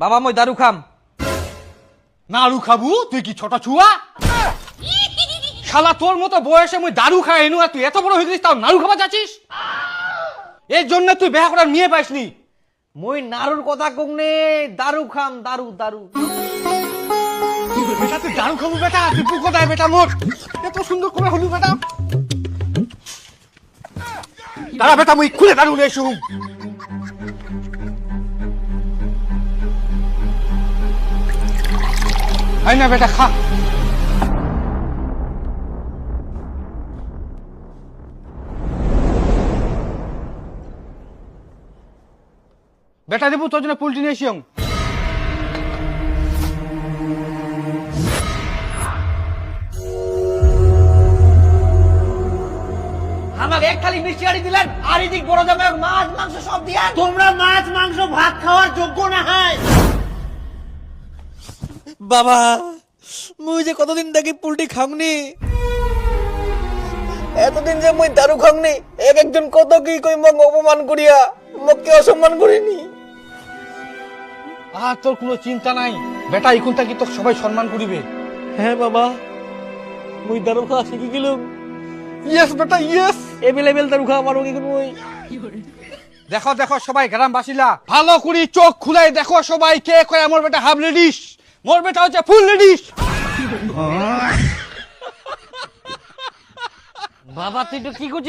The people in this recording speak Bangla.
বাবা মই দারু খাম। নাড়ু খাবু? তুই কি ছোট ছুয়া? শালা তোর মতো বয়সে মুই দারু খাই এনু আর তুই এত বড় হয়ে গেছিস তাও নাড়ু খাবা যাচ্ছিস? এর জন্য তুই বিয়া করার মেয়ে পাইসনি। মই নারুর কথা কমনে, দারু খাম, দারু দারু। বেটা তুই দারু খাবু বেটা? তুই কোথায় বেটা মোর? এত সুন্দর করে হলু বেটা। দাঁড়া বেটা মুই খুলে দারু নিয়ে শুম। আই না বেটা খা। বেটা দেবো তোর জন্য পোল্ট্রি নিয়ে এসিও। আমাকে এক থালি মিষ্টি আড়ি দিলেন আর এদিক বড় জামাই মাছ মাংস সব দিয়েন। তোমরা মাছ মাংস ভাত খাওয়ার যোগ্য না হয়। বাবা মুই যে কতদিন থেকে পুলটি খামনি, এতদিন যে মুই দারু খামনি, এক একজন কত কি কই মগ অপমান করিয়া মগকে অসম্মান করিনি। আর তোর কোনো চিন্তা নাই বেটা, এখন থেকে তোকে সবাই সম্মান করিবে। হ্যাঁ বাবা মুই দারু খাওয়া শিখে গেলাম। ইয়েস বেটা ইয়েস। এভেলেবেল দারু খাওয়া পারো কি মুই। দেখো দেখো সবাই গ্রামবাসীরা ভালো করে চোখ খুলাই দেখো সবাই কে কয় আমার বেটা হাফ লেডিস, মোর বেটা হচ্ছে ফুল লেডিস। বাবা তুই তো কি করছিস?